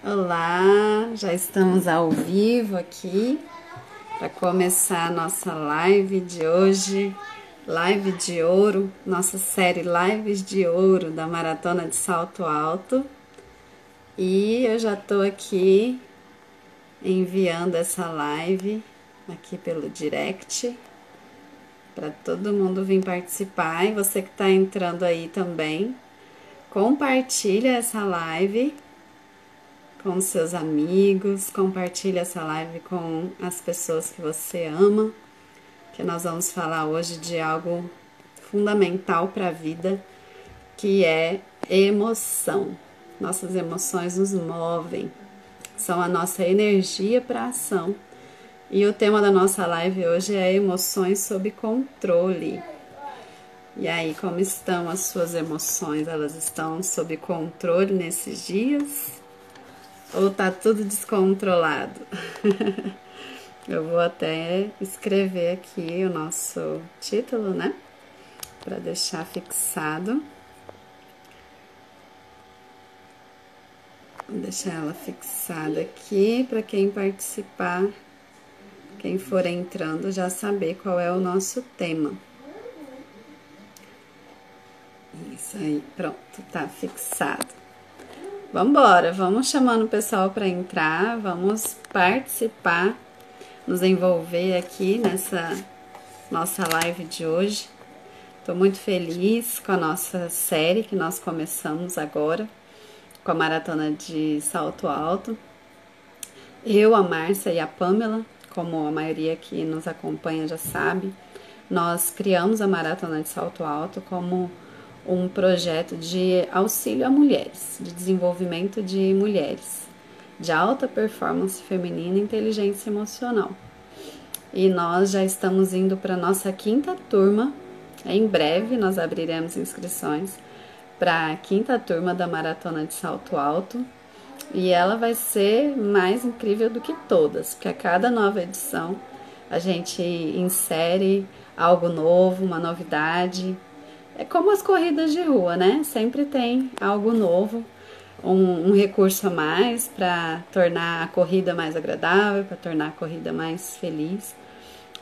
Olá, já estamos ao vivo aqui para começar a nossa live de hoje, live de ouro, nossa série Lives de Ouro da Maratona de Salto Alto. E eu já estou aqui enviando essa live aqui pelo direct para todo mundo vir participar. E você que está entrando aí também, compartilha essa live com seus amigos, compartilhe essa live com as pessoas que você ama, que nós vamos falar hoje de algo fundamental para a vida, que é emoção. Nossas emoções nos movem, são a nossa energia para a ação. E o tema da nossa live hoje é emoções sob controle. E aí, como estão as suas emoções? Elas estão sob controle nesses dias? Ou tá tudo descontrolado? Eu vou até escrever aqui o nosso título, né? Para deixar fixado. Vou deixar ela fixada aqui para quem participar, quem for entrando, já saber qual é o nosso tema. Isso aí, pronto, tá fixado. Vambora, vamos chamando o pessoal para entrar, vamos participar, nos envolver aqui nessa nossa live de hoje. Estou muito feliz com a nossa série que nós começamos agora, com a Maratona de Salto Alto. Eu, a Márcia e a Pamela, como a maioria que nos acompanha já sabe, nós criamos a Maratona de Salto Alto como um projeto de auxílio a mulheres, de desenvolvimento de mulheres, de alta performance feminina e inteligência emocional. E nós já estamos indo para a nossa 5ª turma. Em breve nós abriremos inscrições para a 5ª turma da Maratona de Salto Alto. E ela vai ser mais incrível do que todas, porque a cada nova edição a gente insere algo novo, uma novidade. É como as corridas de rua, né? Sempre tem algo novo, um recurso a mais para tornar a corrida mais agradável, para tornar a corrida mais feliz.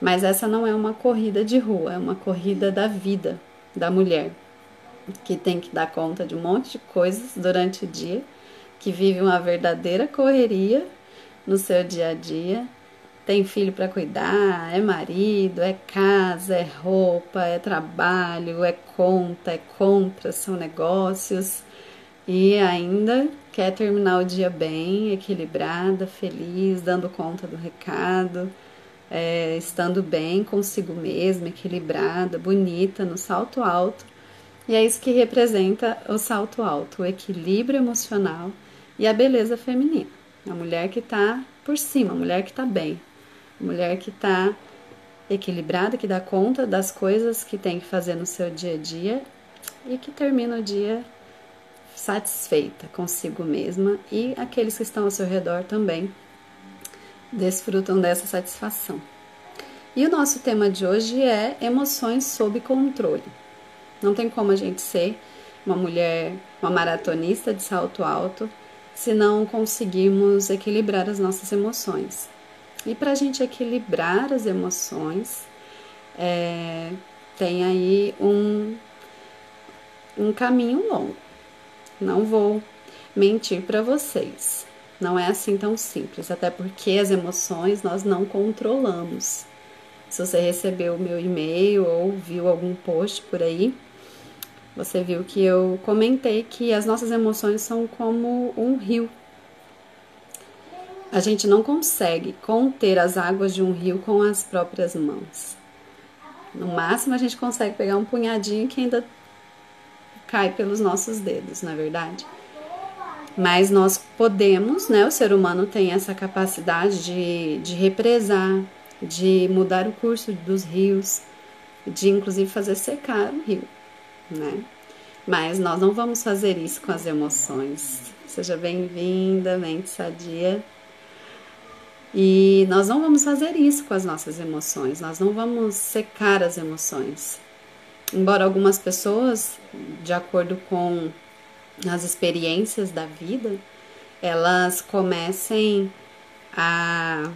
Mas essa não é uma corrida de rua, é uma corrida da vida da mulher, que tem que dar conta de um monte de coisas durante o dia, que vive uma verdadeira correria no seu dia a dia. Tem filho para cuidar, é marido, é casa, é roupa, é trabalho, é conta, é compra, são negócios. E ainda quer terminar o dia bem, equilibrada, feliz, dando conta do recado, estando bem consigo mesma, equilibrada, bonita, no salto alto. E é isso que representa o salto alto, o equilíbrio emocional e a beleza feminina. A mulher que está por cima, a mulher que está bem. Mulher que está equilibrada, que dá conta das coisas que tem que fazer no seu dia a dia e que termina o dia satisfeita consigo mesma, e aqueles que estão ao seu redor também desfrutam dessa satisfação. E o nosso tema de hoje é emoções sob controle. Não tem como a gente ser uma mulher, uma maratonista de salto alto, se não conseguirmos equilibrar as nossas emoções. E para a gente equilibrar as emoções, tem aí um caminho longo. Não vou mentir para vocês. Não é assim tão simples, até porque as emoções nós não controlamos. Se você recebeu o meu e-mail ou viu algum post por aí, você viu que eu comentei que as nossas emoções são como um rio. A gente não consegue conter as águas de um rio com as próprias mãos. No máximo a gente consegue pegar um punhadinho que ainda cai pelos nossos dedos, não é verdade? Mas nós podemos, né? O ser humano tem essa capacidade de represar, de mudar o curso dos rios, de inclusive fazer secar o rio, né? Mas nós não vamos fazer isso com as emoções. Seja bem-vinda, mente sadia. E nós não vamos fazer isso com as nossas emoções, nós não vamos secar as emoções. Embora algumas pessoas, de acordo com as experiências da vida, elas comecem a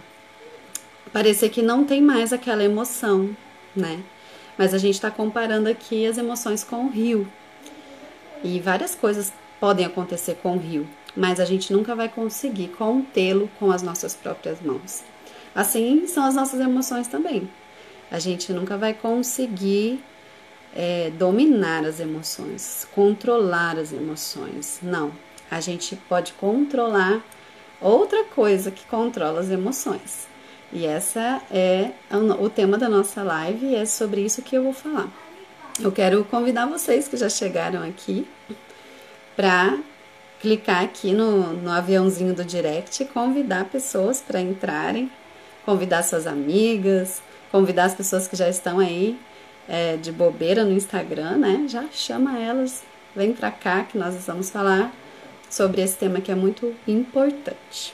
parecer que não tem mais aquela emoção, né? Mas a gente está comparando aqui as emoções com o rio. E várias coisas podem acontecer com o rio, mas a gente nunca vai conseguir contê-lo com as nossas próprias mãos. Assim são as nossas emoções também. A gente nunca vai conseguir dominar as emoções, controlar as emoções. Não, a gente pode controlar outra coisa que controla as emoções. E essa é o tema da nossa live e é sobre isso que eu vou falar. Eu quero convidar vocês que já chegaram aqui para clicar aqui no aviãozinho do direct e convidar pessoas para entrarem, convidar suas amigas, convidar as pessoas que já estão aí de bobeira no Instagram, né? Já chama elas, vem para cá que nós vamos falar sobre esse tema que é muito importante.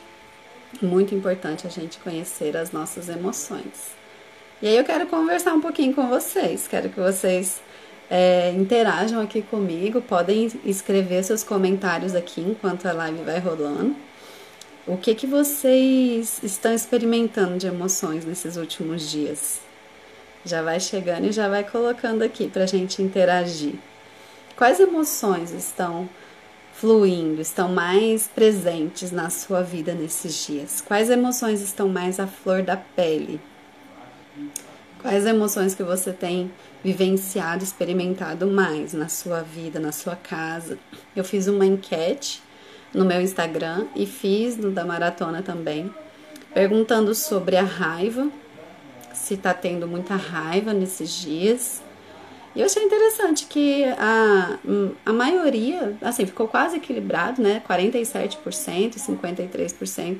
Muito importante a gente conhecer as nossas emoções. E aí eu quero conversar um pouquinho com vocês, quero que vocês interajam aqui comigo, podem escrever seus comentários aqui enquanto a live vai rolando. O que vocês estão experimentando de emoções nesses últimos dias? Já vai chegando e já vai colocando aqui pra gente interagir. Quais emoções estão fluindo, estão mais presentes na sua vida nesses dias? Quais emoções estão mais à flor da pele? Quais emoções que você tem vivenciado, experimentado mais na sua vida, na sua casa? Eu fiz uma enquete no meu Instagram e fiz no da Maratona também, perguntando sobre a raiva, se tá tendo muita raiva nesses dias. E eu achei interessante que a maioria, assim, ficou quase equilibrado, né? 47% e 53%.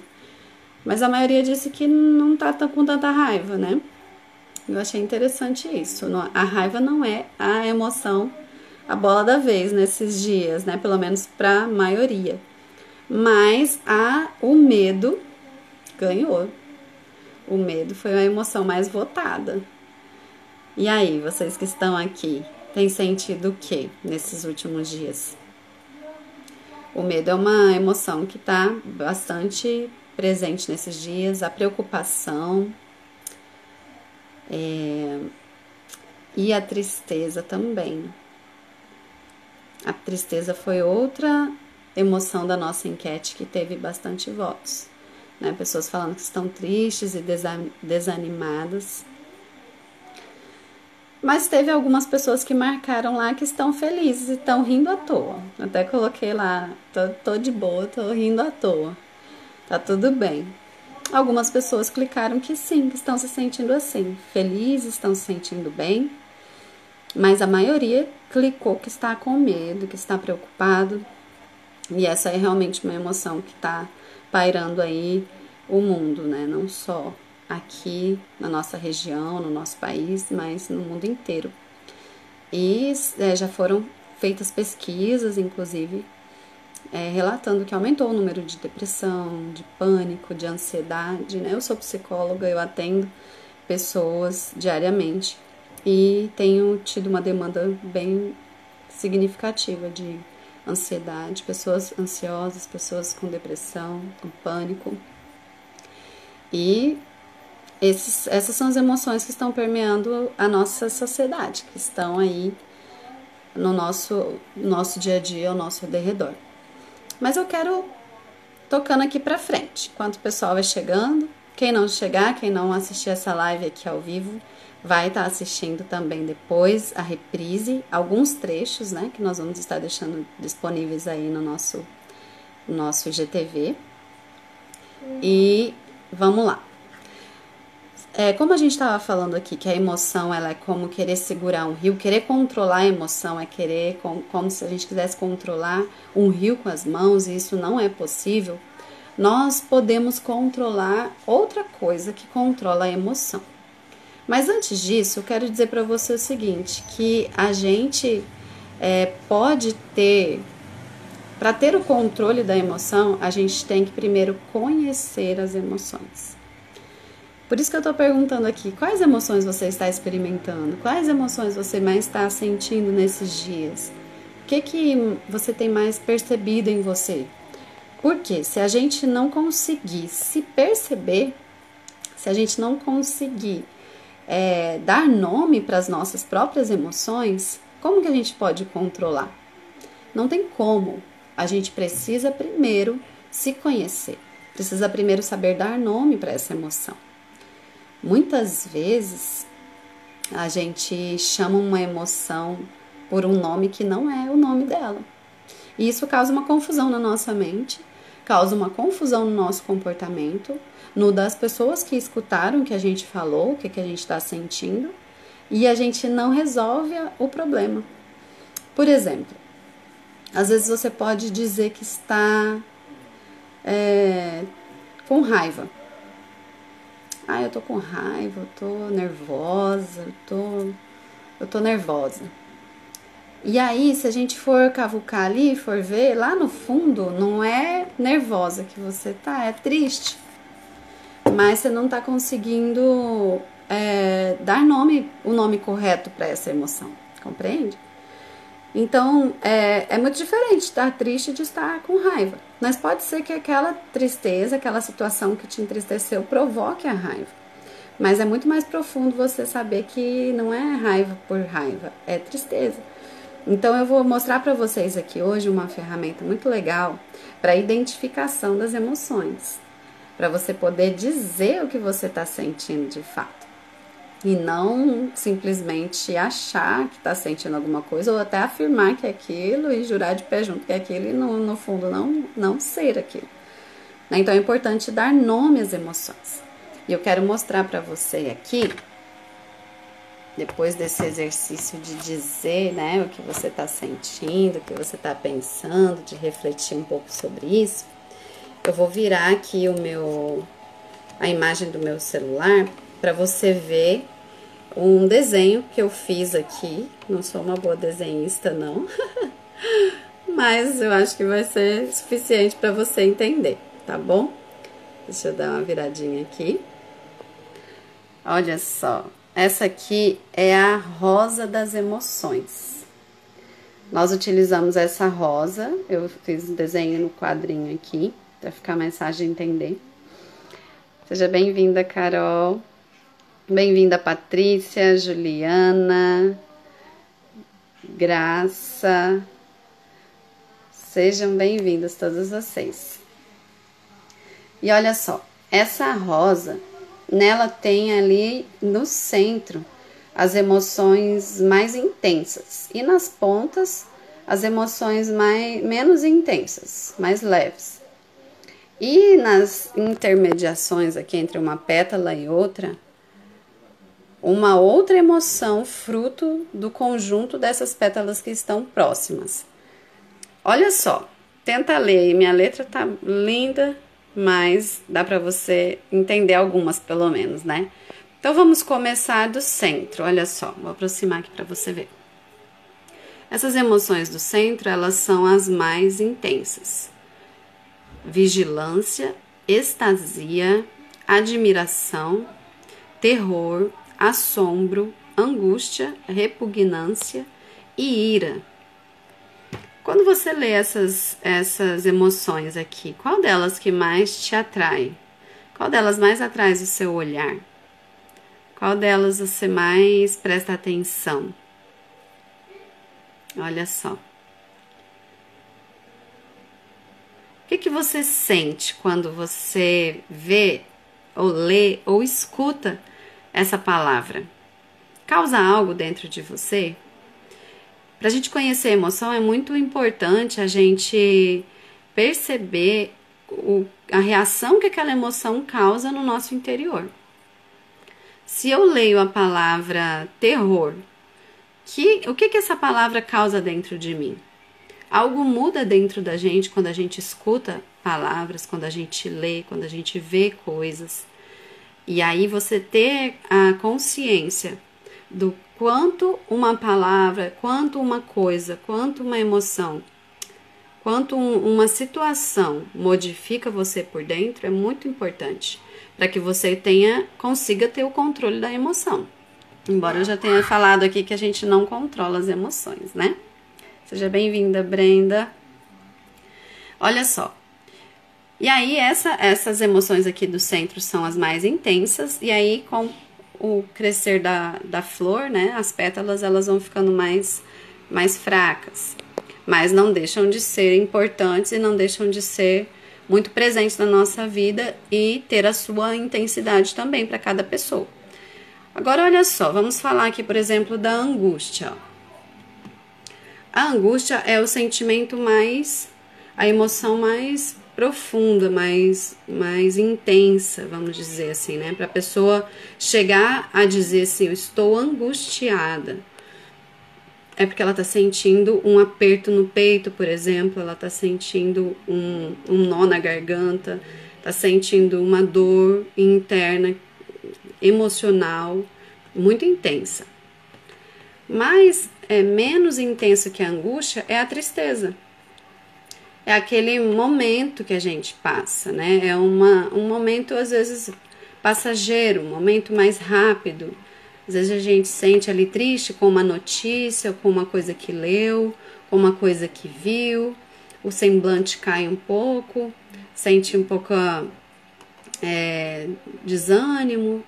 Mas a maioria disse que não tá com tanta raiva, né? Eu achei interessante isso. A raiva não é a emoção, a bola da vez nesses dias, né? Pelo menos para a maioria. Mas o medo ganhou. O medo foi a emoção mais votada. E aí, vocês que estão aqui, têm sentido o que nesses últimos dias? O medo é uma emoção que está bastante presente nesses dias, a preocupação e a tristeza também. A tristeza foi outra emoção da nossa enquete que teve bastante votos, né? Pessoas falando que estão tristes e desanimadas. Mas teve algumas pessoas que marcaram lá que estão felizes e estão rindo à toa. Até coloquei lá, tô de boa, tô rindo à toa. Tá tudo bem. Algumas pessoas clicaram que sim, que estão se sentindo assim, felizes, estão se sentindo bem. Mas a maioria clicou que está com medo, que está preocupado. E essa é realmente uma emoção que está pairando aí o mundo, né? Não só aqui na nossa região, no nosso país, mas no mundo inteiro. E já foram feitas pesquisas, inclusive, relatando que aumentou o número de depressão, de pânico, de ansiedade, né? Eu sou psicóloga, eu atendo pessoas diariamente e tenho tido uma demanda bem significativa de ansiedade, pessoas ansiosas, pessoas com depressão, com pânico. E essas são as emoções que estão permeando a nossa sociedade, que estão aí no nosso dia a dia, ao nosso derredor. Mas eu quero tocando aqui pra frente, enquanto o pessoal vai chegando. Quem não chegar, quem não assistir essa live aqui ao vivo, vai estar assistindo também depois a reprise, alguns trechos, né, que nós vamos estar deixando disponíveis aí no nosso IGTV. E vamos lá. Como a gente estava falando aqui, que a emoção ela é como querer segurar um rio, querer controlar a emoção é querer, como se a gente quisesse controlar um rio com as mãos, e isso não é possível. Nós podemos controlar outra coisa que controla a emoção. Mas antes disso, eu quero dizer para você o seguinte, que a gente pode ter, para ter o controle da emoção, a gente tem que primeiro conhecer as emoções. Por isso que eu estou perguntando aqui, quais emoções você está experimentando? Quais emoções você mais está sentindo nesses dias? O que você tem mais percebido em você? Porque se a gente não conseguir se perceber, se a gente não conseguir dar nome para as nossas próprias emoções, como que a gente pode controlar? Não tem como. A gente precisa primeiro se conhecer, precisa primeiro saber dar nome para essa emoção. Muitas vezes a gente chama uma emoção por um nome que não é o nome dela. E isso causa uma confusão na nossa mente, causa uma confusão no nosso comportamento, no das pessoas que escutaram o que a gente falou, o que a gente está sentindo, e a gente não resolve o problema. Por exemplo, às vezes você pode dizer que está com raiva. Eu tô com raiva, eu tô nervosa, eu tô nervosa. E aí, se a gente for cavucar ali, for ver, lá no fundo, não é nervosa que você tá, é triste. Mas você não tá conseguindo dar o nome correto para essa emoção, compreende? Então, é muito diferente estar triste de estar com raiva. Mas pode ser que aquela tristeza, aquela situação que te entristeceu provoque a raiva. Mas é muito mais profundo você saber que não é raiva por raiva, é tristeza. Então, eu vou mostrar para vocês aqui hoje uma ferramenta muito legal para identificação das emoções. Para você poder dizer o que você está sentindo de fato. E não simplesmente achar que está sentindo alguma coisa ou até afirmar que é aquilo e jurar de pé junto que é aquilo e no fundo não ser aquilo. Então é importante dar nome às emoções. E eu quero mostrar para você aqui, depois desse exercício de dizer, né, o que você está sentindo, o que você está pensando, de refletir um pouco sobre isso, eu vou virar aqui a imagem do meu celular para você ver um desenho que eu fiz aqui. Não sou uma boa desenhista, não. Mas eu acho que vai ser suficiente para você entender, tá bom? Deixa eu dar uma viradinha aqui. Olha só. Essa aqui é a rosa das emoções. Nós utilizamos essa rosa. Eu fiz um desenho no quadrinho aqui, para ficar mais fácil de entender. Seja bem-vinda, Carol. Bem-vinda, Patrícia, Juliana, Graça. Sejam bem-vindos todos vocês. E olha só, essa rosa, nela tem ali no centro as emoções mais intensas e nas pontas as emoções menos intensas, mais leves. E nas intermediações aqui entre uma pétala e outra, uma outra emoção fruto do conjunto dessas pétalas que estão próximas. Olha só, tenta ler aí, minha letra tá linda, mas dá para você entender algumas pelo menos, né? Então vamos começar do centro, olha só, vou aproximar aqui para você ver. Essas emoções do centro, elas são as mais intensas. Vigilância, extasia, admiração, terror, assombro, angústia, repugnância e ira. Quando você lê essas emoções aqui, qual delas que mais te atrai? Qual delas mais atrai o seu olhar? Qual delas você mais presta atenção? Olha só. O que você sente quando você vê, ou lê, ou escuta essa palavra? Causa algo dentro de você? Para a gente conhecer a emoção, é muito importante a gente perceber a reação que aquela emoção causa no nosso interior. Se eu leio a palavra terror, o que essa palavra causa dentro de mim? Algo muda dentro da gente quando a gente escuta palavras, quando a gente lê, quando a gente vê coisas. E aí você ter a consciência do quanto uma palavra, quanto uma coisa, quanto uma emoção, quanto uma situação modifica você por dentro é muito importante para que você consiga ter o controle da emoção. Embora eu já tenha falado aqui que a gente não controla as emoções, né? Seja bem-vinda, Brenda. Olha só, E aí, essas emoções aqui do centro são as mais intensas, e aí, com o crescer da flor, né, as pétalas elas vão ficando mais fracas, mas não deixam de ser importantes e não deixam de ser muito presentes na nossa vida e ter a sua intensidade também para cada pessoa. Agora, olha só, vamos falar aqui, por exemplo, da angústia. A angústia é o sentimento a emoção mais profunda, mais intensa, vamos dizer assim, né? Para a pessoa chegar a dizer assim, eu estou angustiada. É porque ela está sentindo um aperto no peito, por exemplo, ela está sentindo um nó na garganta, está sentindo uma dor interna, emocional, muito intensa. Mas menos intenso que a angústia é a tristeza. É aquele momento que a gente passa, né? É um momento, às vezes, passageiro, um momento mais rápido. Às vezes a gente sente ali triste com uma notícia, com uma coisa que leu, com uma coisa que viu, o semblante cai um pouco, sente um pouco desânimo,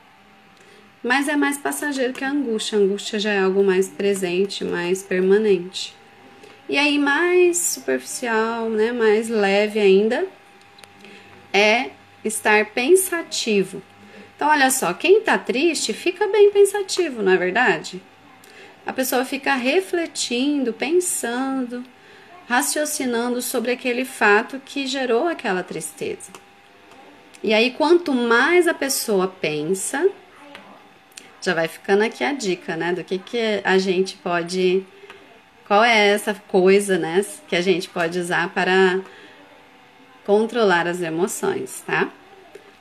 mas é mais passageiro que a angústia. A angústia já é algo mais presente, mais permanente. E aí, mais superficial, né, mais leve ainda, é estar pensativo. Então, olha só, quem tá triste fica bem pensativo, não é verdade? A pessoa fica refletindo, pensando, raciocinando sobre aquele fato que gerou aquela tristeza. E aí, quanto mais a pessoa pensa, já vai ficando aqui a dica, né, do que a gente pode... Qual é essa coisa, né, que a gente pode usar para controlar as emoções, tá?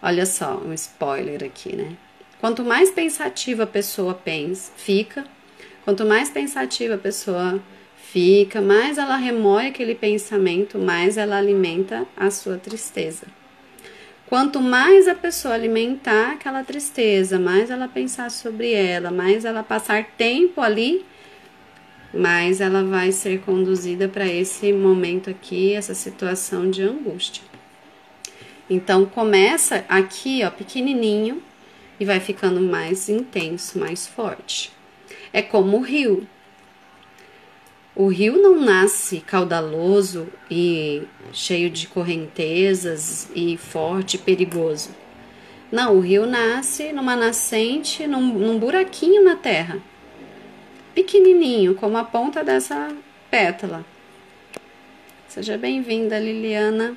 Olha só, um spoiler aqui, né? Quanto mais pensativa a pessoa fica, quanto mais pensativa a pessoa fica, mais ela remoe aquele pensamento, mais ela alimenta a sua tristeza. Quanto mais a pessoa alimentar aquela tristeza, mais ela pensar sobre ela, mais ela passar tempo ali, mais ela vai ser conduzida para esse momento aqui, essa situação de angústia. Então, começa aqui, ó, pequenininho e vai ficando mais intenso, mais forte. É como o rio. O rio não nasce caudaloso e cheio de correntezas e forte e perigoso. Não, o rio nasce numa nascente, num buraquinho na terra. Pequenininho, como a ponta dessa pétala. Seja bem-vinda, Liliana.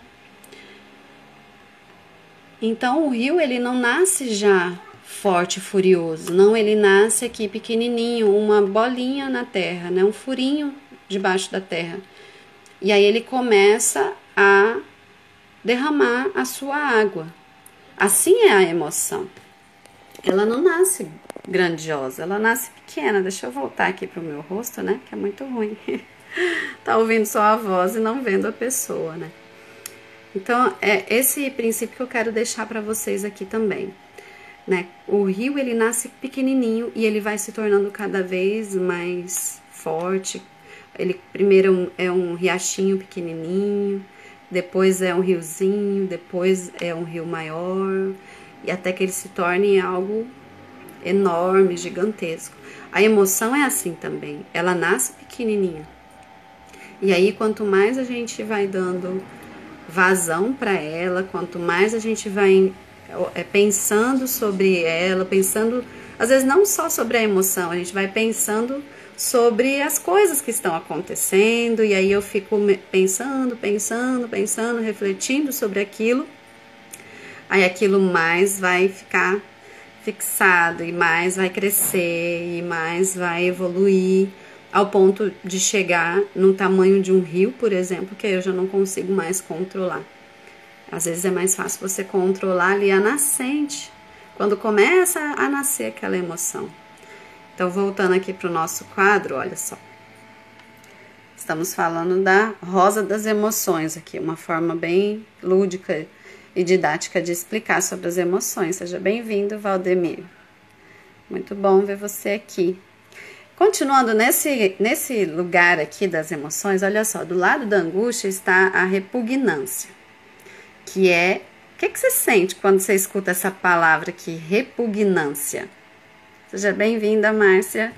Então, o rio, ele não nasce já forte e furioso. Não, ele nasce aqui pequenininho, uma bolinha na terra, né? Um furinho debaixo da terra. E aí ele começa a derramar a sua água. Assim é a emoção. Ela não nasce grandiosa, ela nasce pequena. Deixa eu voltar aqui pro meu rosto, né? Que é muito ruim. Tá ouvindo só a voz e não vendo a pessoa, né? Então, é esse princípio que eu quero deixar para vocês aqui também, né? O rio, ele nasce pequenininho e ele vai se tornando cada vez mais forte. Ele primeiro é um riachinho pequenininho, depois é um riozinho, depois é um rio maior, e até que ele se torne algo enorme, gigantesco. A emoção é assim também, ela nasce pequenininha. E aí, quanto mais a gente vai dando vazão para ela, quanto mais a gente vai pensando sobre ela, pensando, às vezes não só sobre a emoção, a gente vai pensando sobre as coisas que estão acontecendo, e aí eu fico pensando, refletindo sobre aquilo, aí aquilo mais vai ficar fixado, e mais vai crescer, e mais vai evoluir, ao ponto de chegar no tamanho de um rio, por exemplo, que eu já não consigo mais controlar. Às vezes é mais fácil você controlar ali a nascente, quando começa a nascer aquela emoção. Então, voltando aqui para o nosso quadro, olha só. Estamos falando da rosa das emoções aqui, uma forma bem lúdica e didática de explicar sobre as emoções. Seja bem-vindo, Valdemir. Muito bom ver você aqui. Continuando nesse lugar aqui das emoções, olha só, do lado da angústia está a repugnância, que é... O que você sente quando você escuta essa palavra aqui, repugnância? Seja bem-vinda, Márcia.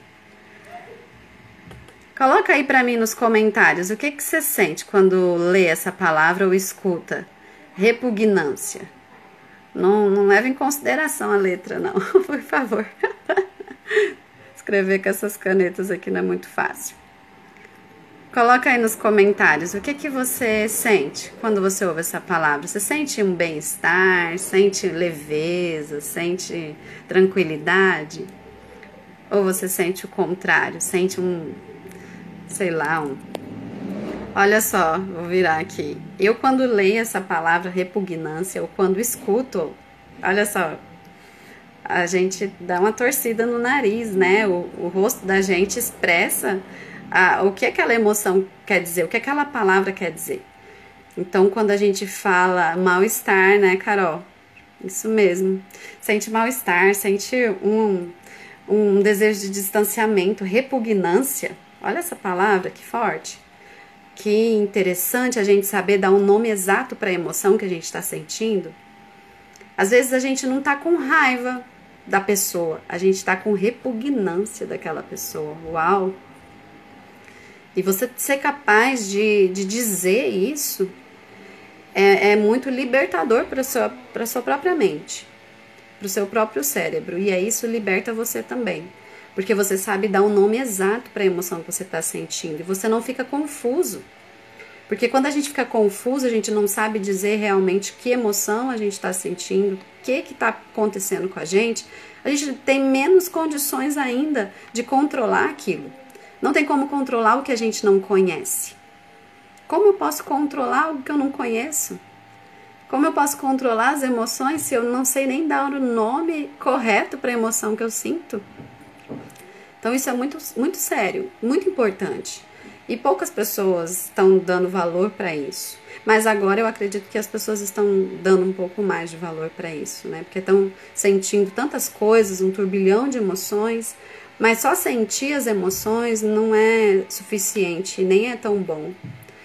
Coloca aí pra mim nos comentários o que você sente quando lê essa palavra ou escuta. Repugnância. Não leve em consideração a letra, não, por favor. Escrever com essas canetas aqui não é muito fácil. Coloca aí nos comentários o que você sente quando você ouve essa palavra. Você sente um bem-estar, sente leveza, sente tranquilidade? Ou você sente o contrário, sente sei lá, Olha só, vou virar aqui. Eu quando leio essa palavra repugnância, ou quando escuto, olha só, a gente dá uma torcida no nariz, né? O rosto da gente expressa o que aquela emoção quer dizer, o que aquela palavra quer dizer. Então, quando a gente fala mal-estar, né, Carol? Isso mesmo. Sente mal-estar, sente um desejo de distanciamento, repugnância. Olha essa palavra, que forte. Que interessante a gente saber dar um nome exato para a emoção que a gente está sentindo. Às vezes a gente não está com raiva da pessoa, a gente está com repugnância daquela pessoa. Uau! E você ser capaz de dizer isso é muito libertador para a sua própria mente, para o seu próprio cérebro. E aí isso liberta você também. Porque você sabe dar um nome exato para a emoção que você está sentindo. E você não fica confuso. Porque quando a gente fica confuso, a gente não sabe dizer realmente que emoção a gente está sentindo, o que está acontecendo com a gente tem menos condições ainda de controlar aquilo. Não tem como controlar o que a gente não conhece. Como eu posso controlar algo que eu não conheço? Como eu posso controlar as emoções se eu não sei nem dar o nome correto para a emoção que eu sinto? Então isso é muito, muito sério, muito importante. E poucas pessoas estão dando valor para isso. Mas agora eu acredito que as pessoas estão dando um pouco mais de valor para isso, né? Porque estão sentindo tantas coisas, um turbilhão de emoções, mas só sentir as emoções não é suficiente, nem é tão bom.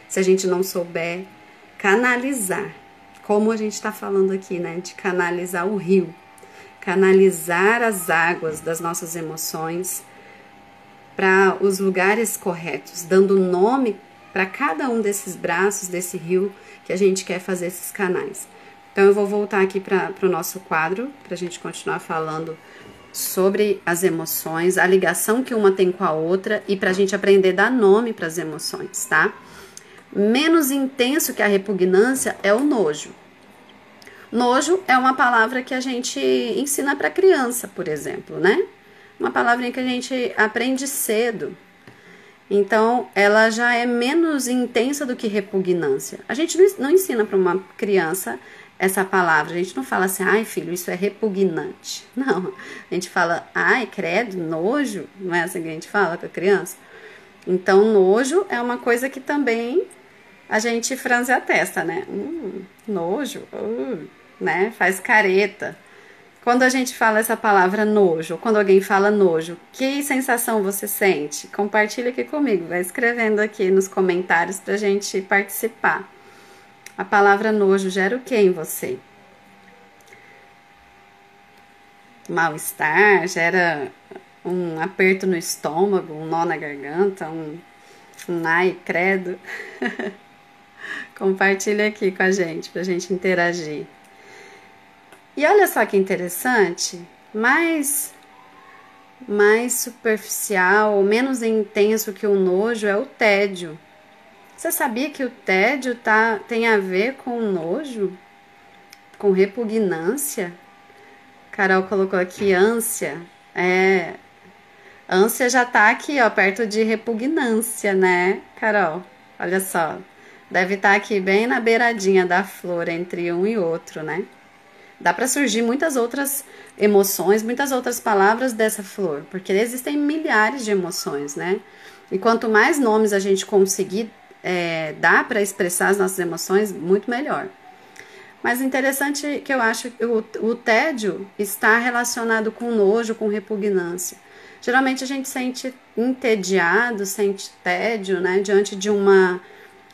Se a gente não souber canalizar, como a gente está falando aqui, né? De canalizar o rio, canalizar as águas das nossas emoções para os lugares corretos, dando nome para cada um desses braços, desse rio que a gente quer fazer esses canais. Então eu vou voltar aqui para o nosso quadro, para a gente continuar falando sobre as emoções, a ligação que uma tem com a outra e para a gente aprender a dar nome para as emoções, tá? Menos intenso que a repugnância é o nojo. Nojo é uma palavra que a gente ensina para criança, por exemplo, né? Uma palavrinha que a gente aprende cedo. Então, ela já é menos intensa do que repugnância. A gente não ensina para uma criança essa palavra. A gente não fala assim, ai filho, isso é repugnante. Não, a gente fala, ai credo, nojo. Não é assim que a gente fala com a criança? Então, nojo é uma coisa que também a gente franze a testa, né? Nojo, né? Faz careta. Quando a gente fala essa palavra nojo, quando alguém fala nojo, que sensação você sente? Compartilha aqui comigo, vai escrevendo aqui nos comentários pra gente participar. A palavra nojo gera o que em você? Mal-estar, gera um aperto no estômago, um nó na garganta, um ai, credo. Compartilha aqui com a gente, pra gente interagir. E olha só que interessante, mais superficial, menos intenso que o nojo é o tédio. Você sabia que o tédio tem a ver com nojo? Com repugnância? Carol colocou aqui ânsia. Ânsia já tá aqui, ó, perto de repugnância, né, Carol? Olha só, deve estar aqui bem na beiradinha da flor, entre um e outro, né? Dá para surgir muitas outras emoções, muitas outras palavras dessa flor, porque existem milhares de emoções, né? E quanto mais nomes a gente conseguir dar para expressar as nossas emoções, muito melhor. Mas interessante que eu acho que o tédio está relacionado com nojo, com repugnância. Geralmente a gente sente entediado, sente tédio, né? Diante de uma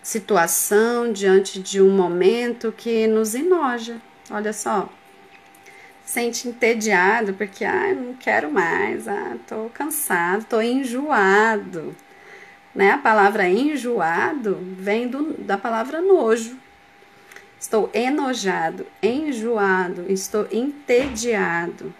situação, diante de um momento que nos enoja. Olha só, sente entediado porque não quero mais, tô cansado, tô enjoado, né? A palavra enjoado vem da palavra nojo. Estou enojado, enjoado, estou entediado.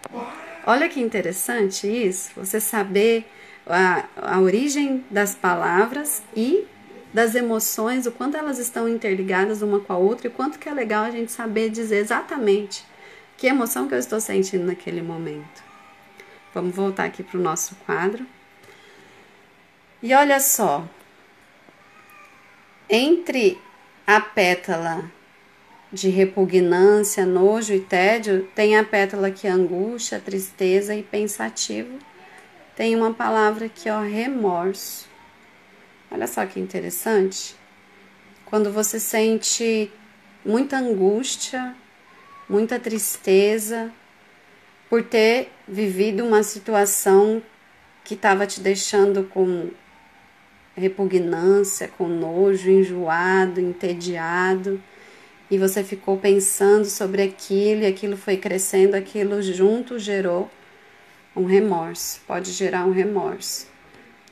Olha que interessante isso, você saber a origem das palavras e das emoções, o quanto elas estão interligadas uma com a outra e o quanto que é legal a gente saber dizer exatamente que emoção que eu estou sentindo naquele momento. Vamos voltar aqui para o nosso quadro. E olha só, entre a pétala de repugnância, nojo e tédio, tem a pétala que é angústia, tristeza e pensativo. Tem uma palavra aqui, ó, remorso. Olha só que interessante. Quando você sente muita angústia, muita tristeza por ter vivido uma situação que estava te deixando com repugnância, com nojo, enjoado, entediado, e você ficou pensando sobre aquilo e aquilo foi crescendo, aquilo junto gerou um remorso, pode gerar um remorso,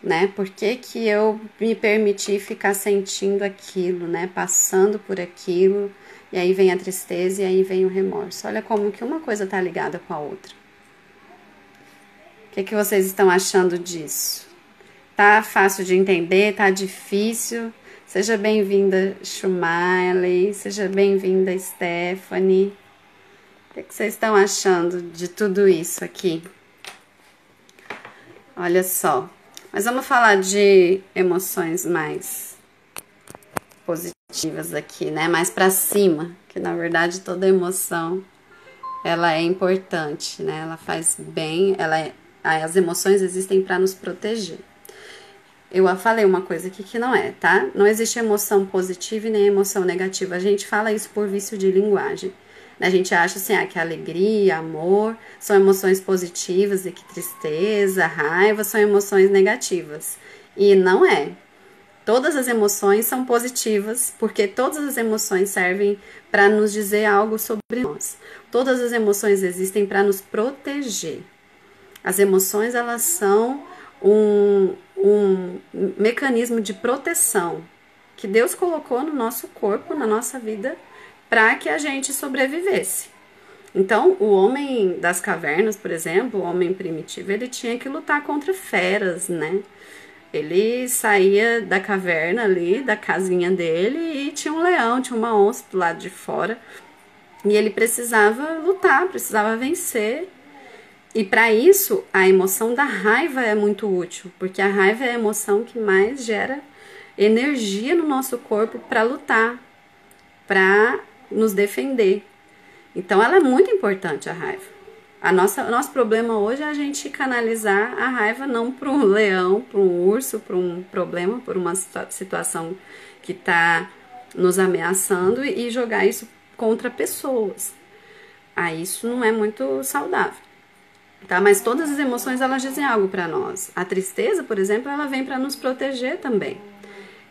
né? Por que que eu me permiti ficar sentindo aquilo, né? Passando por aquilo, e aí vem a tristeza e aí vem o remorso. Olha como que uma coisa tá ligada com a outra. O que que vocês estão achando disso? Tá fácil de entender? Tá difícil? Seja bem-vinda, Shumiley. Seja bem-vinda, Stephanie. O que vocês estão achando de tudo isso aqui? Olha só. Mas vamos falar de emoções mais positivas aqui, né? Mais pra cima. Que na verdade toda emoção ela é importante, né? Ela faz bem. As emoções existem para nos proteger. Eu falei uma coisa aqui que não é, tá? Não existe emoção positiva e nem emoção negativa. A gente fala isso por vício de linguagem. A gente acha assim, que alegria, amor são emoções positivas e que tristeza, raiva são emoções negativas. E não é. Todas as emoções são positivas, porque todas as emoções servem para nos dizer algo sobre nós. Todas as emoções existem para nos proteger. As emoções, elas são um mecanismo de proteção que Deus colocou no nosso corpo, na nossa vida, para que a gente sobrevivesse. Então, o homem das cavernas, por exemplo, o homem primitivo, ele tinha que lutar contra feras, né? Ele saía da caverna ali, da casinha dele, e tinha um leão, tinha uma onça do lado de fora, e ele precisava lutar, precisava vencer. E para isso, a emoção da raiva é muito útil, porque a raiva é a emoção que mais gera energia no nosso corpo para lutar, para nos defender. Então, ela é muito importante, a raiva. O nosso problema hoje é a gente canalizar a raiva não para um leão, para um urso, para um problema, por uma situação que está nos ameaçando e jogar isso contra pessoas. Isso não é muito saudável. Tá? Mas todas as emoções, elas dizem algo para nós. A tristeza, por exemplo, ela vem para nos proteger também.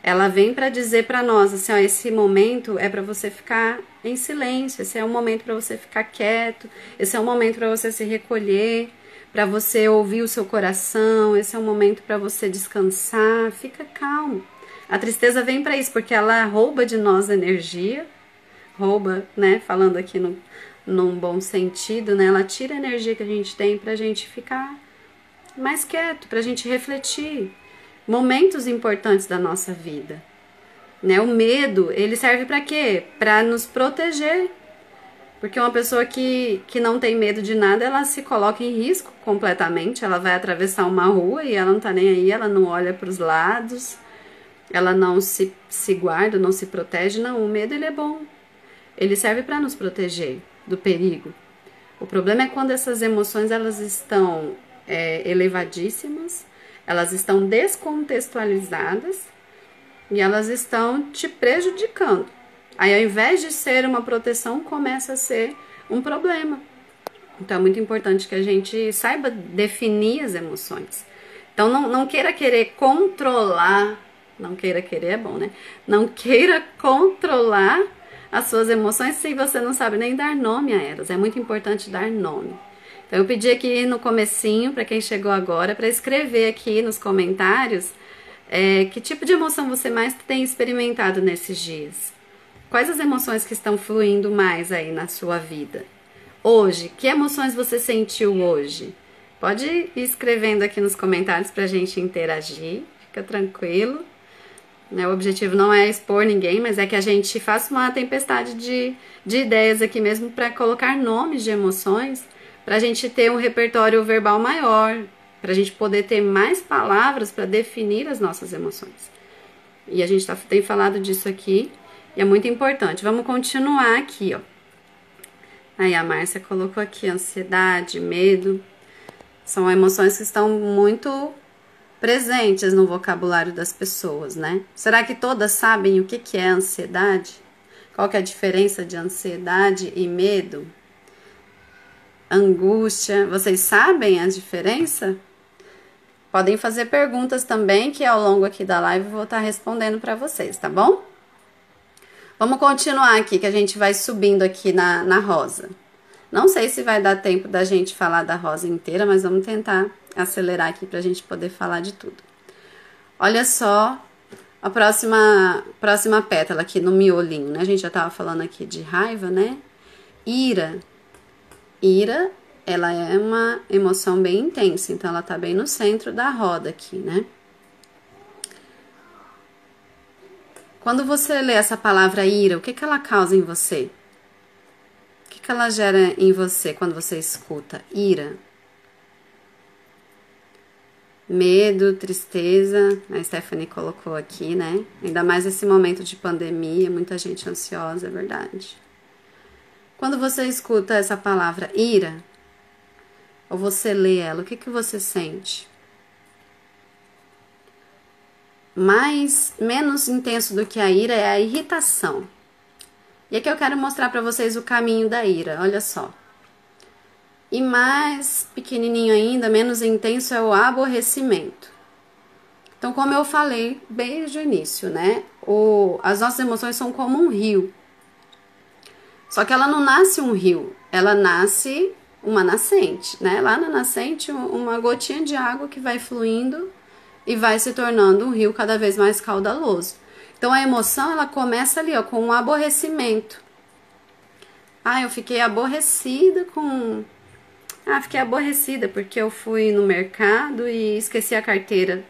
Ela vem para dizer para nós, assim, esse momento é para você ficar em silêncio, esse é um momento para você ficar quieto, esse é um momento para você se recolher, para você ouvir o seu coração, esse é um momento para você descansar, fica calmo. A tristeza vem para isso, porque ela rouba de nós energia, rouba, né, falando aqui num bom sentido, né? Ela tira a energia que a gente tem pra gente ficar mais quieto, pra gente refletir momentos importantes da nossa vida, né? O medo, ele serve pra quê? Pra nos proteger, porque uma pessoa que não tem medo de nada, ela se coloca em risco completamente, ela vai atravessar uma rua e ela não tá nem aí, ela não olha pros lados, ela não se guarda, não se protege, não, o medo, ele é bom, ele serve pra nos proteger do perigo. O problema é quando essas emoções, elas estão elevadíssimas, elas estão descontextualizadas e elas estão te prejudicando. Aí, ao invés de ser uma proteção, começa a ser um problema. Então, é muito importante que a gente saiba definir as emoções. Então, não queira querer controlar Não queira querer é bom, né? Não queira controlar as suas emoções se você não sabe nem dar nome a elas. É muito importante dar nome. Então eu pedi aqui no comecinho, para quem chegou agora, para escrever aqui nos comentários que tipo de emoção você mais tem experimentado nesses dias. Quais as emoções que estão fluindo mais aí na sua vida? Hoje, que emoções você sentiu hoje? Pode ir escrevendo aqui nos comentários para a gente interagir, fica tranquilo. O objetivo não é expor ninguém, mas é que a gente faça uma tempestade de ideias aqui mesmo para colocar nomes de emoções, para a gente ter um repertório verbal maior, para a gente poder ter mais palavras para definir as nossas emoções. E a gente tem falado disso aqui e é muito importante. Vamos continuar aqui, ó. Aí a Márcia colocou aqui ansiedade, medo. São emoções que estão muito presentes no vocabulário das pessoas, né? Será que todas sabem o que é ansiedade? Qual que é a diferença de ansiedade e medo? Angústia, vocês sabem a diferença? Podem fazer perguntas também, que ao longo aqui da live eu vou estar respondendo para vocês, tá bom? Vamos continuar aqui, que a gente vai subindo aqui na rosa. Não sei se vai dar tempo da gente falar da rosa inteira, mas vamos tentar acelerar aqui pra gente poder falar de tudo. Olha só a próxima pétala aqui no miolinho, né? A gente já tava falando aqui de raiva, né? Ira. Ira, ela é uma emoção bem intensa, então ela tá bem no centro da roda aqui, né? Quando você lê essa palavra ira, o que ela causa em você? O que ela gera em você quando você escuta ira? Medo, tristeza, a Stephanie colocou aqui, né? Ainda mais nesse momento de pandemia, muita gente ansiosa, é verdade. Quando você escuta essa palavra ira, ou você lê ela, o que você sente? Menos intenso do que a ira é a irritação. E aqui eu quero mostrar para vocês o caminho da ira, olha só. E mais pequenininho ainda, menos intenso, é o aborrecimento. Então, como eu falei desde o início, né? As nossas emoções são como um rio. Só que ela não nasce um rio, ela nasce uma nascente, né? Lá na nascente, uma gotinha de água que vai fluindo e vai se tornando um rio cada vez mais caudaloso. Então, a emoção, ela começa ali, ó, com um aborrecimento. Eu fiquei aborrecida fiquei aborrecida porque eu fui no mercado e esqueci a carteira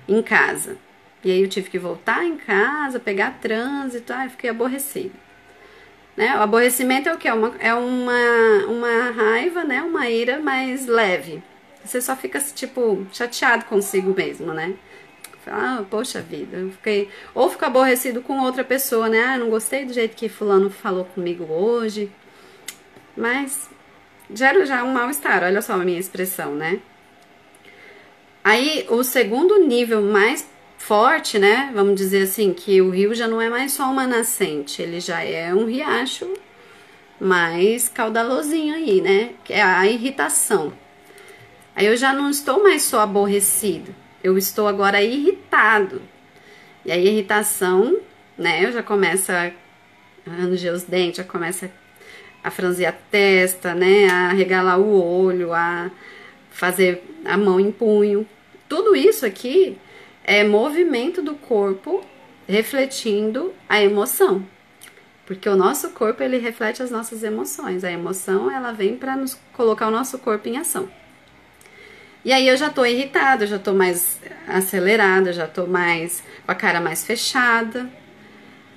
em casa. E aí eu tive que voltar em casa, pegar trânsito, eu fiquei aborrecida. Né? O aborrecimento é o quê? É uma raiva, né? Uma ira mais leve. Você só fica, tipo, chateado consigo mesmo, né? Poxa vida, ou fico aborrecido com outra pessoa, né? Não gostei do jeito que fulano falou comigo hoje. Mas gera já um mal-estar, olha só a minha expressão, né? Aí, o segundo nível mais forte, né? Vamos dizer assim, que o rio já não é mais só uma nascente, ele já é um riacho mais caudalosinho aí, né? Que é a irritação. Aí eu já não estou mais só aborrecido, eu estou agora irritado. E aí a irritação, né? Eu já começo a ranger os dentes, já começa a franzir a testa, né? A regalar o olho, a fazer a mão em punho. Tudo isso aqui é movimento do corpo refletindo a emoção. Porque o nosso corpo, ele reflete as nossas emoções. A emoção, ela vem para nos colocar o nosso corpo em ação. E aí eu já tô irritada, já tô mais acelerada, já tô mais com a cara mais fechada.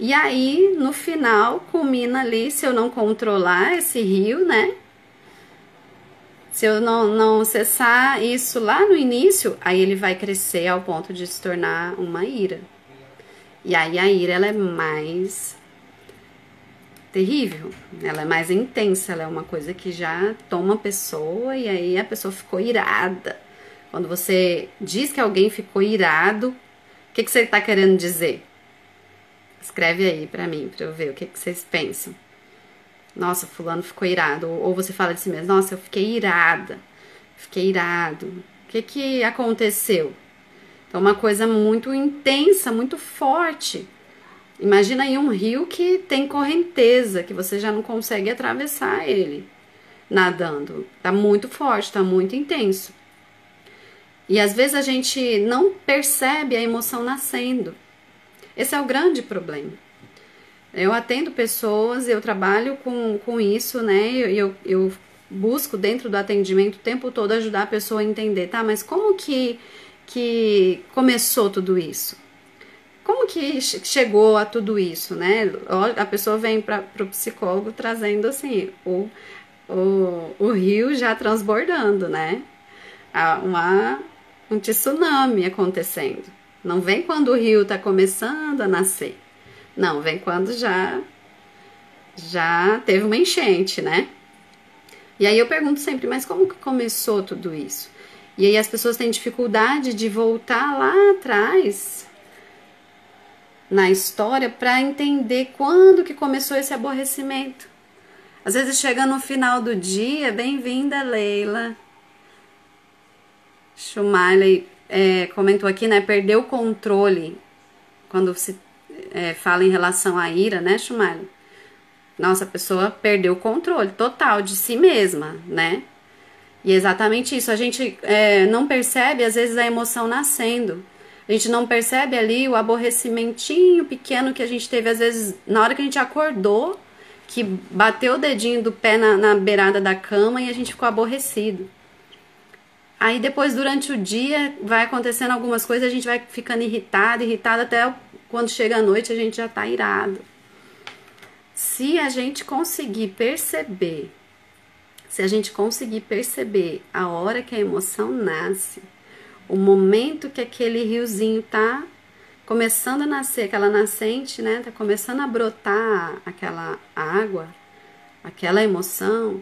E aí, no final, culmina ali, se eu não controlar esse rio, né? Se eu não cessar isso lá no início, aí ele vai crescer ao ponto de se tornar uma ira. E aí a ira, ela é mais terrível, ela é mais intensa, ela é uma coisa que já toma a pessoa e aí a pessoa ficou irada. Quando você diz que alguém ficou irado, o que você está querendo dizer? Escreve aí pra mim, pra eu ver o que vocês pensam. Nossa, fulano ficou irado. Ou você fala de si mesmo, nossa, eu fiquei irada. Fiquei irado. O que aconteceu? É uma coisa muito intensa, muito forte. Imagina aí um rio que tem correnteza, que você já não consegue atravessar ele nadando. Tá muito forte, tá muito intenso. E às vezes a gente não percebe a emoção nascendo. Esse é o grande problema. Eu atendo pessoas, eu trabalho com isso, né? Eu busco dentro do atendimento o tempo todo ajudar a pessoa a entender, tá? Mas como que começou tudo isso? Como que chegou a tudo isso, né? A pessoa vem para o psicólogo trazendo assim, o rio já transbordando, né? Um tsunami acontecendo. Não vem quando o rio está começando a nascer. Não, vem quando já teve uma enchente, né? E aí eu pergunto sempre, mas como que começou tudo isso? E aí as pessoas têm dificuldade de voltar lá atrás na história para entender quando que começou esse aborrecimento. Às vezes chega no final do dia, bem-vinda, Leila. Shumarley comentou aqui, né? Perdeu o controle quando se fala em relação à ira, né, Shumarley? Nossa, a pessoa perdeu o controle total de si mesma, né? E é exatamente isso. A gente não percebe, às vezes, a emoção nascendo. A gente não percebe ali o aborrecimentinho pequeno que a gente teve, às vezes, na hora que a gente acordou, que bateu o dedinho do pé na beirada da cama e a gente ficou aborrecido. Aí depois, durante o dia, vai acontecendo algumas coisas, a gente vai ficando irritado até quando chega a noite a gente já tá irado. Se a gente conseguir perceber a hora que a emoção nasce, o momento que aquele riozinho tá começando a nascer, aquela nascente, né, tá começando a brotar aquela água, aquela emoção,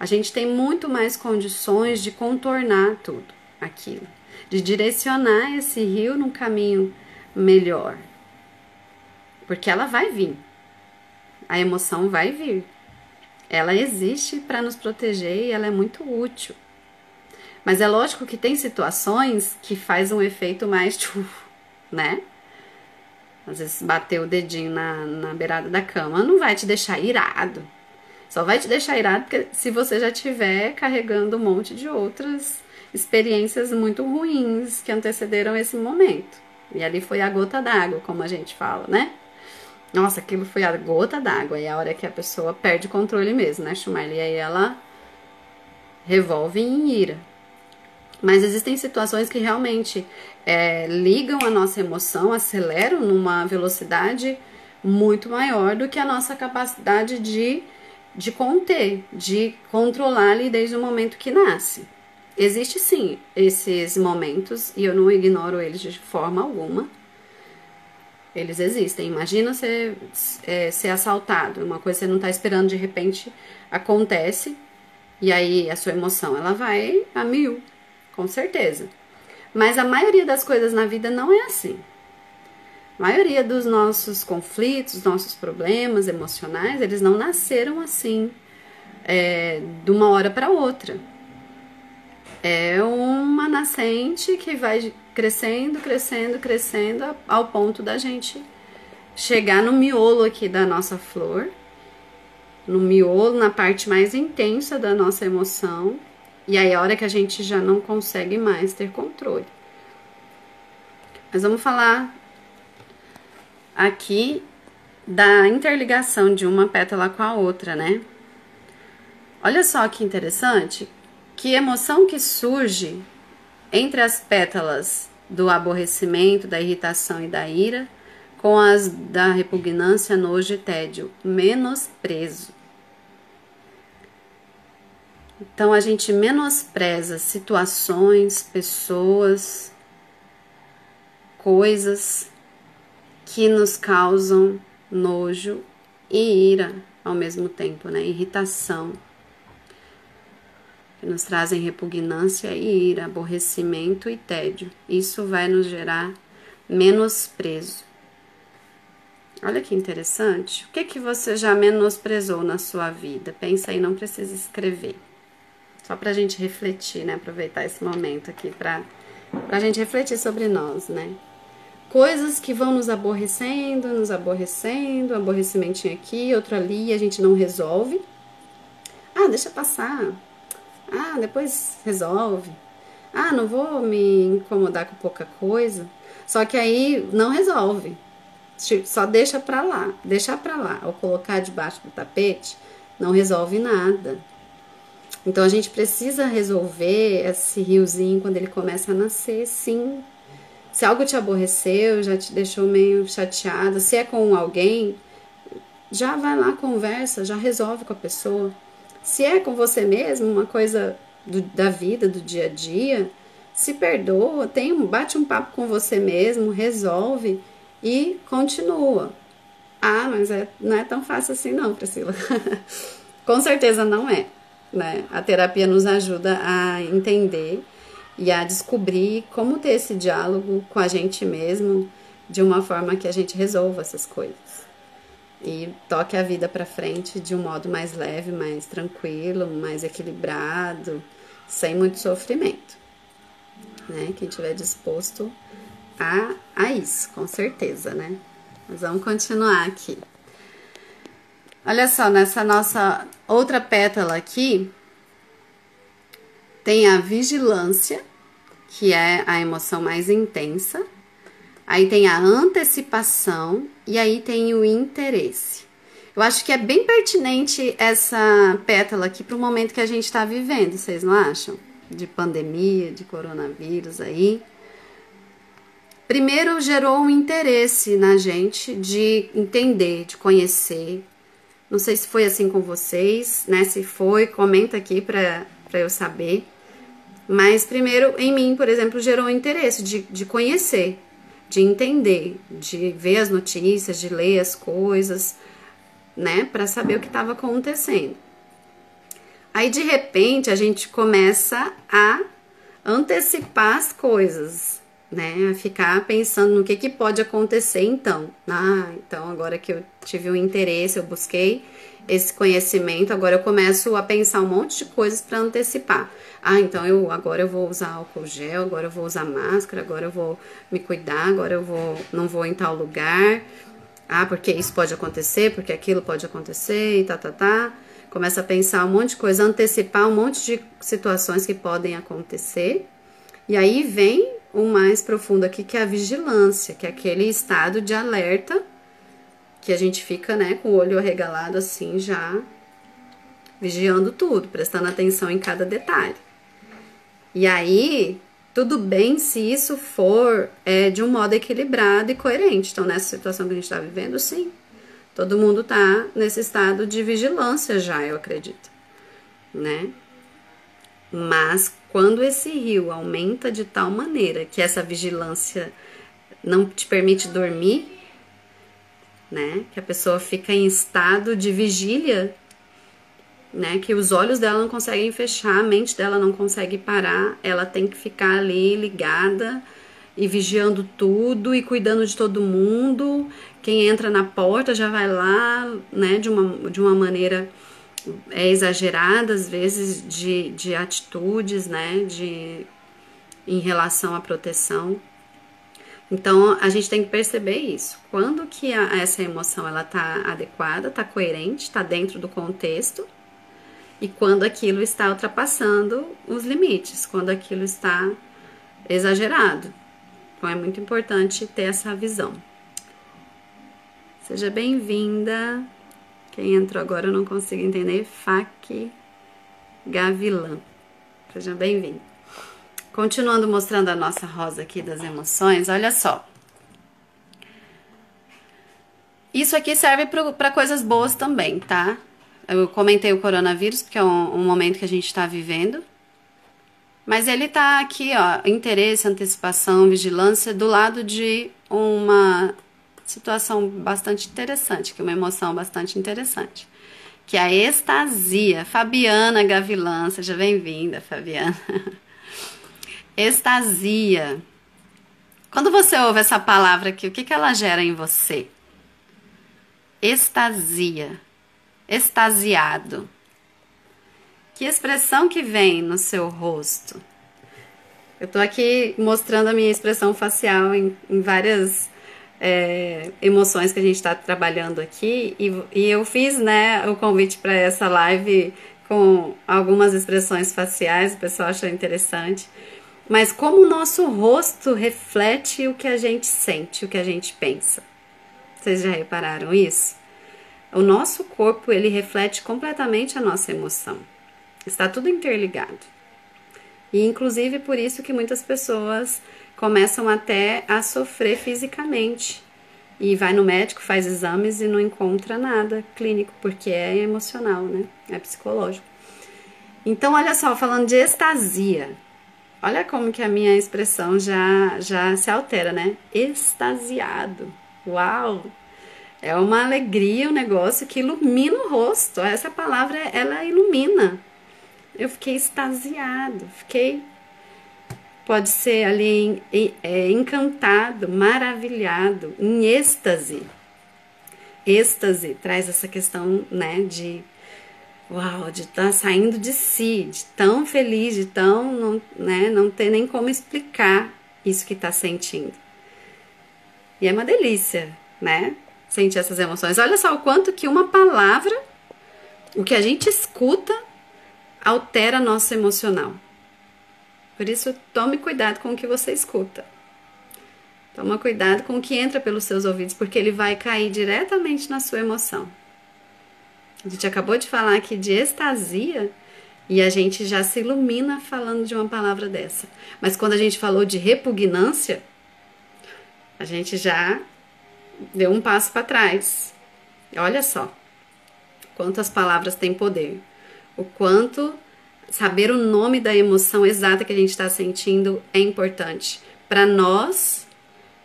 a gente tem muito mais condições de contornar tudo aquilo, de direcionar esse rio num caminho melhor. Porque ela vai vir. A emoção vai vir. Ela existe para nos proteger e ela é muito útil. Mas é lógico que tem situações que faz um efeito mais né? Às vezes bater o dedinho na beirada da cama não vai te deixar irado. Só vai te deixar irado porque se você já estiver carregando um monte de outras experiências muito ruins que antecederam esse momento. E ali foi a gota d'água, como a gente fala, né? Nossa, aquilo foi a gota d'água. E é a hora que a pessoa perde o controle mesmo, né, Shumarley? E aí ela revolve em ira. Mas existem situações que realmente ligam a nossa emoção, aceleram numa velocidade muito maior do que a nossa capacidade de conter, de controlar ali desde o momento que nasce. Existe sim esses momentos e eu não ignoro eles de forma alguma. Eles existem. Imagina você ser assaltado, uma coisa que você não está esperando, de repente acontece e aí a sua emoção ela vai a mil, com certeza. Mas a maioria das coisas na vida não é assim. A maioria dos nossos conflitos, nossos problemas emocionais, eles não nasceram assim, de uma hora para outra. É uma nascente que vai crescendo, crescendo, crescendo, ao ponto da gente chegar no miolo aqui da nossa flor, no miolo, na parte mais intensa da nossa emoção, e aí a hora que a gente já não consegue mais ter controle. Mas vamos falar aqui da interligação de uma pétala com a outra, né? Olha só que interessante, que emoção que surge entre as pétalas do aborrecimento, da irritação e da ira, com as da repugnância, nojo e tédio, menosprezo. Então a gente menospreza situações, pessoas, coisas que nos causam nojo e ira ao mesmo tempo, né? Irritação, que nos trazem repugnância e ira, aborrecimento e tédio. Isso vai nos gerar menosprezo. Olha que interessante. O que você já menosprezou na sua vida? Pensa aí, não precisa escrever. Só pra gente refletir, né? Aproveitar esse momento aqui pra pra gente refletir sobre nós, né? Coisas que vão nos aborrecendo, aborrecimentinho aqui, outro ali, e a gente não resolve. Ah, deixa passar. Ah, depois resolve. Ah, não vou me incomodar com pouca coisa. Só que aí não resolve. Só deixa pra lá. Deixar pra lá. Ou colocar debaixo do tapete, não resolve nada. Então a gente precisa resolver esse riozinho quando ele começa a nascer, sim. Se algo te aborreceu, já te deixou meio chateado, se é com alguém, já vai lá, conversa, já resolve com a pessoa. Se é com você mesmo, uma coisa da vida, do dia a dia, se perdoa, bate um papo com você mesmo, resolve e continua. Ah, mas não é tão fácil assim não, Priscila. Com certeza não é, né? A terapia nos ajuda a entender e a descobrir como ter esse diálogo com a gente mesmo de uma forma que a gente resolva essas coisas e toque a vida para frente de um modo mais leve, mais tranquilo, mais equilibrado, sem muito sofrimento, né? Quem estiver disposto a isso, com certeza, né? Mas vamos continuar aqui. Olha só, nessa nossa outra pétala aqui, tem a vigilância, que é a emoção mais intensa. Aí tem a antecipação e aí tem o interesse. Eu acho que é bem pertinente essa pétala aqui para o momento que a gente está vivendo, vocês não acham? De pandemia, de coronavírus aí. Primeiro gerou um interesse na gente de entender, de conhecer. Não sei se foi assim com vocês, né? Se foi, comenta aqui para eu saber. Mas primeiro, em mim, por exemplo, gerou um interesse de conhecer, de entender, de ver as notícias, de ler as coisas, né, para saber o que estava acontecendo. Aí, de repente, a gente começa a antecipar as coisas, né, a ficar pensando no que pode acontecer então. Ah, então agora que eu tive um interesse, eu busquei esse conhecimento, agora eu começo a pensar um monte de coisas para antecipar. Ah, então agora eu vou usar álcool gel, agora eu vou usar máscara, agora eu vou me cuidar, agora não vou em tal lugar. Ah, porque isso pode acontecer, porque aquilo pode acontecer e tá. Começa a pensar um monte de coisa, antecipar um monte de situações que podem acontecer. E aí vem o mais profundo aqui, que é a vigilância, que é aquele estado de alerta que a gente fica, né, com o olho arregalado assim, já vigiando tudo, prestando atenção em cada detalhe. E aí, tudo bem se isso for de um modo equilibrado e coerente. Então, nessa situação que a gente está vivendo, sim, todo mundo está nesse estado de vigilância já, eu acredito, né? Mas quando esse rio aumenta de tal maneira que essa vigilância não te permite dormir, né? Que a pessoa fica em estado de vigília, né? Que os olhos dela não conseguem fechar, a mente dela não consegue parar, ela tem que ficar ali ligada e vigiando tudo e cuidando de todo mundo. Quem entra na porta já vai lá, né? De uma maneira exagerada, às vezes, de atitudes, né? Em relação à proteção. Então, a gente tem que perceber isso. Quando que essa emoção ela tá adequada, tá coerente, tá dentro do contexto, e quando aquilo está ultrapassando os limites, quando aquilo está exagerado. Então, é muito importante ter essa visão. Seja bem-vinda. Quem entrou agora eu não consigo entender. Fac Gavilã. Seja bem-vindo. Continuando mostrando a nossa rosa aqui das emoções, olha só. Isso aqui serve para coisas boas também, tá? Eu comentei o coronavírus, porque é um momento que a gente está vivendo. Mas ele tá aqui, ó, interesse, antecipação, vigilância, do lado de uma situação bastante interessante, que é uma emoção bastante interessante, que é a extasia. Fabiana Gavilã, seja bem-vinda, Fabiana. Extasia. Quando você ouve essa palavra aqui, o que ela gera em você? Extasia. Extasiado. Que expressão que vem no seu rosto? Eu tô aqui mostrando a minha expressão facial em várias emoções que a gente está trabalhando aqui e eu fiz, né, o convite para essa live com algumas expressões faciais, o pessoal achou interessante. Mas como o nosso rosto reflete o que a gente sente, o que a gente pensa. Vocês já repararam isso? O nosso corpo, ele reflete completamente a nossa emoção. Está tudo interligado. E inclusive por isso que muitas pessoas começam até a sofrer fisicamente. E vai no médico, faz exames e não encontra nada clínico, porque é emocional, né? É psicológico. Então, olha só, falando de extasia. Olha como que a minha expressão já se altera, né? Extasiado. Uau! É uma alegria, um negócio que ilumina o rosto. Essa palavra, ela ilumina. Eu fiquei extasiado, pode ser ali encantado, maravilhado, em êxtase. Êxtase traz essa questão, né, de uau, de estar saindo de si, de tão feliz, de tão, não ter nem como explicar isso que está sentindo. E é uma delícia, né, sentir essas emoções. Olha só o quanto que uma palavra, o que a gente escuta, altera nosso emocional. Por isso, tome cuidado com o que você escuta. Toma cuidado com o que entra pelos seus ouvidos, porque ele vai cair diretamente na sua emoção. A gente acabou de falar aqui de extasia e a gente já se ilumina falando de uma palavra dessa. Mas quando a gente falou de repugnância, a gente já deu um passo para trás. Olha só quantas palavras têm poder. O quanto saber o nome da emoção exata que a gente está sentindo é importante para nós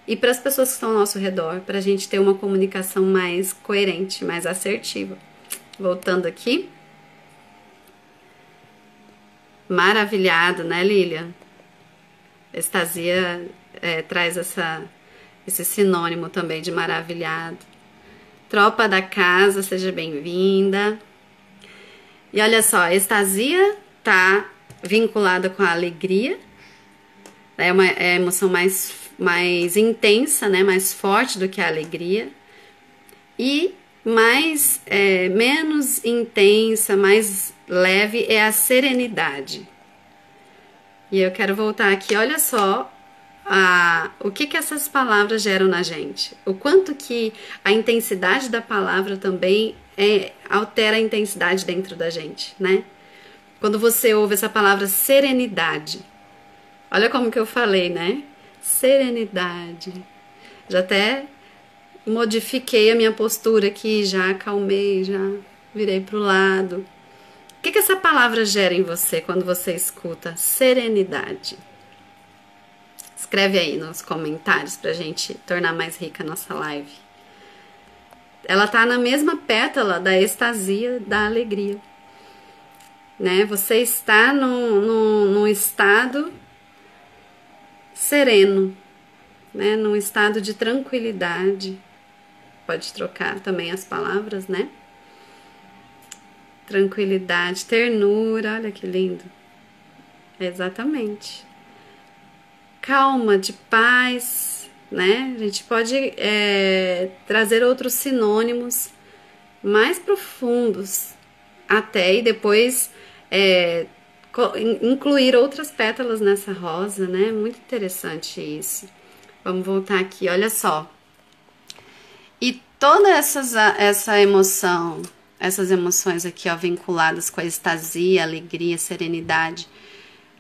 e para as pessoas que estão ao nosso redor, para a gente ter uma comunicação mais coerente, mais assertiva. Voltando aqui. Maravilhado, né, Lilian? Extasia traz esse sinônimo também de maravilhado. Tropa da casa, seja bem-vinda. E olha só, a extasia está vinculada com a alegria, é uma emoção mais intensa, né, mais forte do que a alegria, e menos intensa, mais leve é a serenidade. E eu quero voltar aqui, olha só o que essas palavras geram na gente, o quanto que a intensidade da palavra também altera a intensidade dentro da gente, né? Quando você ouve essa palavra serenidade, olha como que eu falei, né? Serenidade. Já até modifiquei a minha postura aqui, já acalmei, já virei pro lado. O que essa palavra gera em você quando você escuta serenidade? Escreve aí nos comentários pra gente tornar mais rica a nossa live. Ela tá na mesma pétala da extasia, da alegria. Né? Você está num estado sereno, né? Num estado de tranquilidade. Pode trocar também as palavras, né? Tranquilidade, ternura, olha que lindo. Exatamente. Calma, de paz, né? A gente pode trazer outros sinônimos mais profundos até e depois incluir outras pétalas nessa rosa, né? Muito interessante isso. Vamos voltar aqui, olha só. E toda essa emoção, essas emoções aqui, ó, vinculadas com a extasia, alegria, serenidade,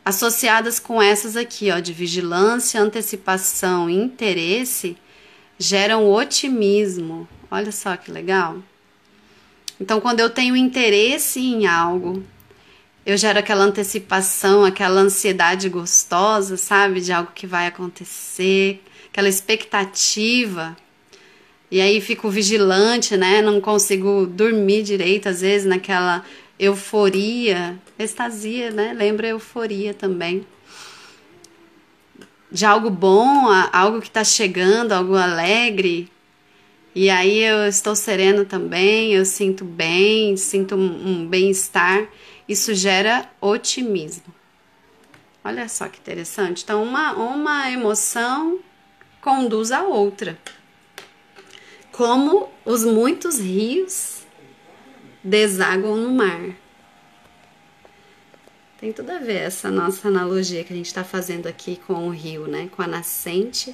associadas com essas aqui, ó, de vigilância, antecipação e interesse, geram otimismo. Olha só que legal. Então, quando eu tenho interesse em algo, eu gero aquela antecipação, aquela ansiedade gostosa, sabe? De algo que vai acontecer, aquela expectativa. E aí fico vigilante, né? Não consigo dormir direito, às vezes, naquela euforia, extasia, né? Lembra euforia também. De algo bom, algo que tá chegando, algo alegre. E aí eu estou sereno também, eu sinto bem, sinto um bem-estar. Isso gera otimismo. Olha só que interessante. Então, uma emoção conduz a outra. Como os muitos rios desaguam no mar. Tem tudo a ver essa nossa analogia que a gente está fazendo aqui com o rio, né? Com a nascente,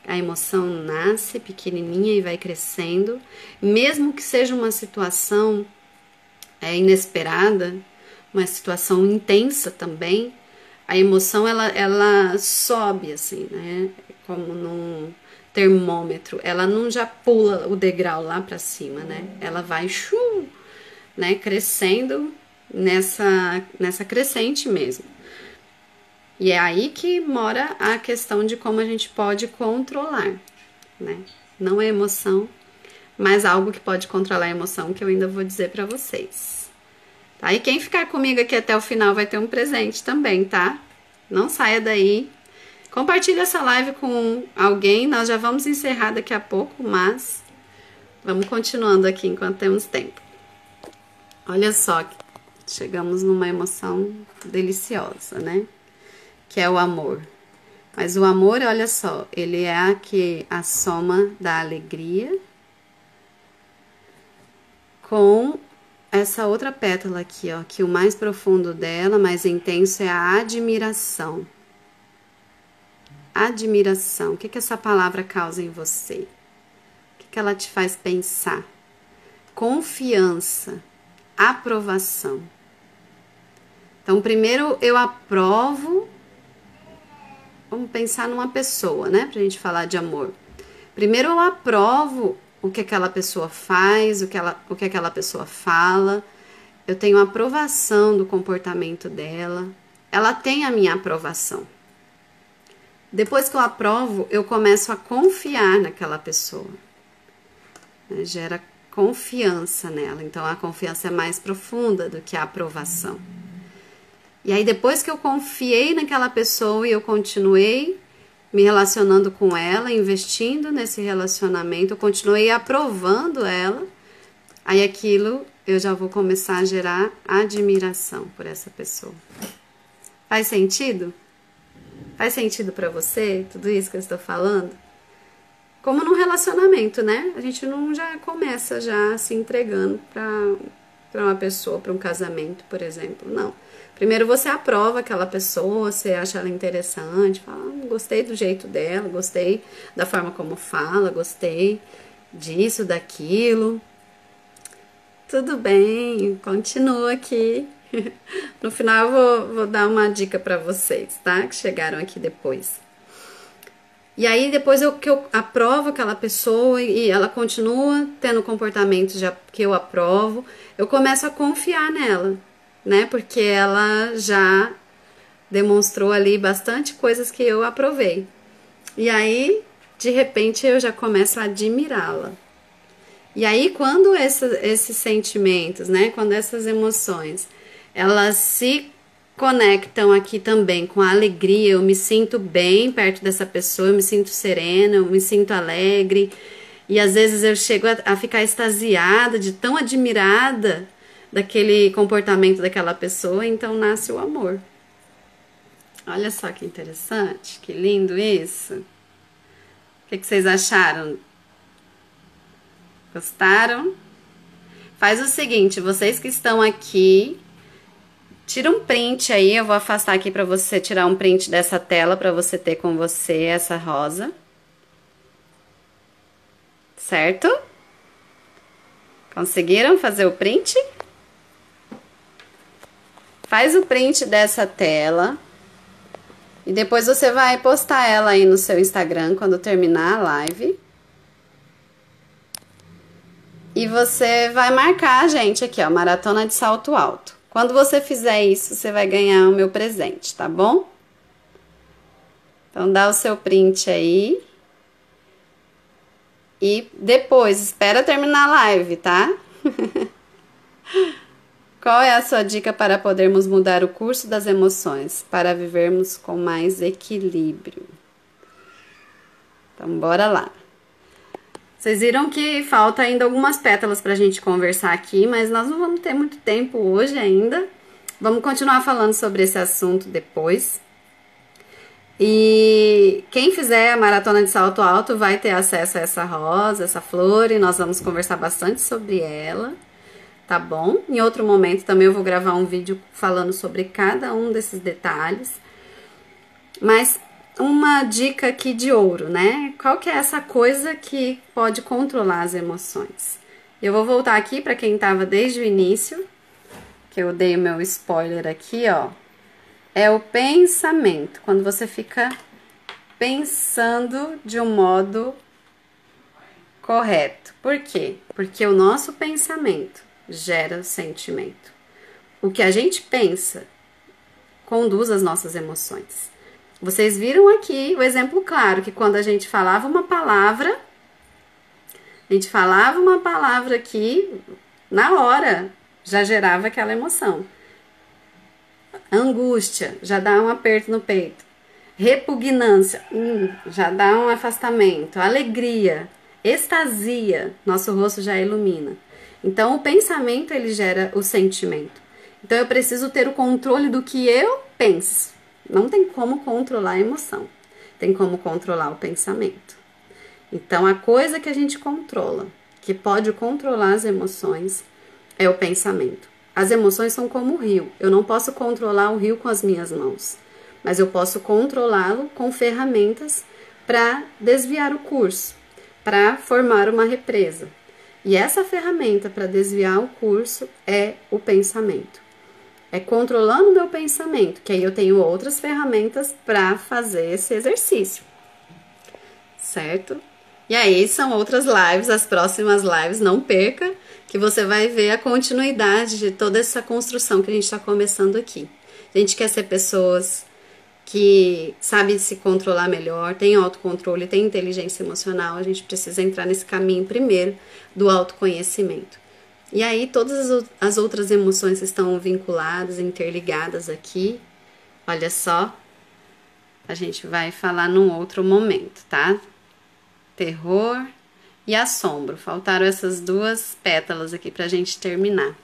a emoção nasce pequenininha e vai crescendo. Mesmo que seja uma situação inesperada, uma situação intensa também, a emoção ela sobe assim, né? Como num termômetro. Ela não já pula o degrau lá para cima, né? Ela vai né? Crescendo nessa crescente mesmo. E é aí que mora a questão de como a gente pode controlar, né? Não é emoção, mas algo que pode controlar a emoção, que eu ainda vou dizer para vocês. Tá? E quem ficar comigo aqui até o final vai ter um presente também, tá? Não saia daí. Compartilhe essa live com alguém. Nós já vamos encerrar daqui a pouco, mas vamos continuando aqui enquanto temos tempo. Olha só, chegamos numa emoção deliciosa, né? Que é o amor. Mas o amor, olha só, ele é a soma da alegria com essa outra pétala aqui, ó, que o mais profundo dela, mais intenso, é a admiração. Admiração. O que essa palavra causa em você? O que ela te faz pensar? Confiança. Aprovação. Então, primeiro eu aprovo. Vamos pensar numa pessoa, né? Pra gente falar de amor. Primeiro eu aprovo o que aquela pessoa faz, o que aquela pessoa fala. Eu tenho aprovação do comportamento dela. Ela tem a minha aprovação. Depois que eu aprovo, eu começo a confiar naquela pessoa. Gera confiança nela. Então, a confiança é mais profunda do que a aprovação. E aí, depois que eu confiei naquela pessoa e eu continuei me relacionando com ela, investindo nesse relacionamento, eu continuei aprovando ela, aí aquilo eu já vou começar a gerar admiração por essa pessoa. Faz sentido? Faz sentido pra você tudo isso que eu estou falando? Como num relacionamento, né? A gente não já começa já se entregando pra uma pessoa, pra um casamento, por exemplo. Não. Primeiro você aprova aquela pessoa, você acha ela interessante, fala, gostei do jeito dela, gostei da forma como fala, gostei disso, daquilo. Tudo bem, continua aqui. No final eu vou dar uma dica pra vocês, tá? Que chegaram aqui depois. E aí depois que eu aprovo aquela pessoa e ela continua tendo comportamentos que eu aprovo, eu começo a confiar nela, né? Porque ela já demonstrou ali bastante coisas que eu aprovei. E aí, de repente, eu já começo a admirá-la. E aí, quando esses sentimentos, né? Quando essas emoções, elas se conectam aqui também com a alegria, eu me sinto bem perto dessa pessoa, eu me sinto serena, eu me sinto alegre. E às vezes eu chego a ficar extasiada, de tão admirada daquele comportamento daquela pessoa, então nasce o amor. Olha só que interessante, que lindo isso. O que vocês acharam? Gostaram? Faz o seguinte, vocês que estão aqui, tira um print aí, eu vou afastar aqui para você tirar um print dessa tela para você ter com você essa rosa. Certo? Conseguiram fazer o print? Faz o print dessa tela e depois você vai postar ela aí no seu Instagram quando terminar a live. E você vai marcar a gente aqui, ó, Maratona de Salto Alto. Quando você fizer isso, você vai ganhar o meu presente, tá bom? Então dá o seu print aí. E depois, espera terminar a live, tá? Qual é a sua dica para podermos mudar o curso das emoções, para vivermos com mais equilíbrio? Então, bora lá. Vocês viram que falta ainda algumas pétalas pra gente conversar aqui, mas nós não vamos ter muito tempo hoje ainda. Vamos continuar falando sobre esse assunto depois, E quem fizer a maratona de salto alto vai ter acesso a essa rosa, essa flor, e nós vamos conversar bastante sobre ela, tá bom? Em outro momento também eu vou gravar um vídeo falando sobre cada um desses detalhes. Mas uma dica aqui de ouro, né? Qual que é essa coisa que pode controlar as emoções? Eu vou voltar aqui para quem estava desde o início, que eu dei o meu spoiler aqui, ó. É o pensamento, quando você fica pensando de um modo correto. Por quê? Porque o nosso pensamento gera o sentimento. O que a gente pensa conduz as nossas emoções. Vocês viram aqui o exemplo claro, que quando a gente falava uma palavra, aqui, na hora, já gerava aquela emoção. Angústia, já dá um aperto no peito. Repugnância, já dá um afastamento. Alegria, extasia, nosso rosto já ilumina. Então, o pensamento, ele gera o sentimento. Então, eu preciso ter o controle do que eu penso. Não tem como controlar a emoção. Tem como controlar o pensamento. Então, a coisa que a gente controla, que pode controlar as emoções, é o pensamento. As emoções são como o rio. Eu não posso controlar o rio com as minhas mãos, mas eu posso controlá-lo com ferramentas para desviar o curso, para formar uma represa. E essa ferramenta para desviar o curso é o pensamento. É controlando o meu pensamento, que aí eu tenho outras ferramentas para fazer esse exercício. Certo? E aí são outras lives, as próximas lives, não perca, que você vai ver a continuidade de toda essa construção que a gente está começando aqui. A gente quer ser pessoas que sabem se controlar melhor, tem autocontrole, tem inteligência emocional. A gente precisa entrar nesse caminho primeiro do autoconhecimento. E aí todas as outras emoções estão vinculadas, interligadas aqui. Olha só, a gente vai falar num outro momento, tá? Terror e assombro. Faltaram essas duas pétalas aqui pra gente terminar.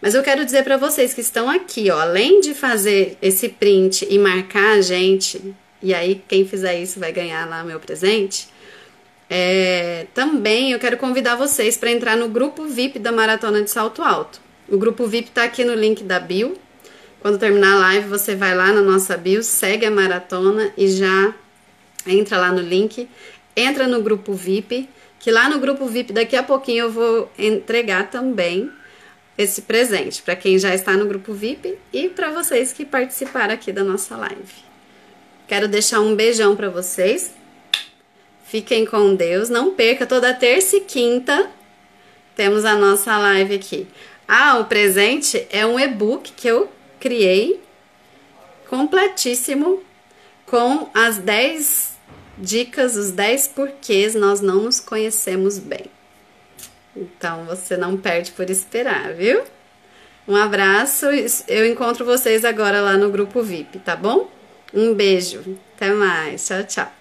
Mas eu quero dizer pra vocês que estão aqui, ó, além de fazer esse print e marcar a gente, e aí quem fizer isso vai ganhar lá meu presente, também eu quero convidar vocês para entrar no grupo VIP da Maratona de Salto Alto. O grupo VIP tá aqui no link da bio. Quando terminar a live, você vai lá na nossa bio, segue a maratona e já entra lá no link. Entra no grupo VIP, que lá no grupo VIP daqui a pouquinho eu vou entregar também esse presente para quem já está no grupo VIP e para vocês que participaram aqui da nossa live. Quero deixar um beijão para vocês. Fiquem com Deus. Não perca, toda terça e quinta temos a nossa live aqui. Ah, o presente é um e-book que eu criei completíssimo com as 10 dicas, os 10 porquês nós não nos conhecemos bem. Então, você não perde por esperar, viu? Um abraço, eu encontro vocês agora lá no grupo VIP, tá bom? Um beijo, até mais, tchau, tchau.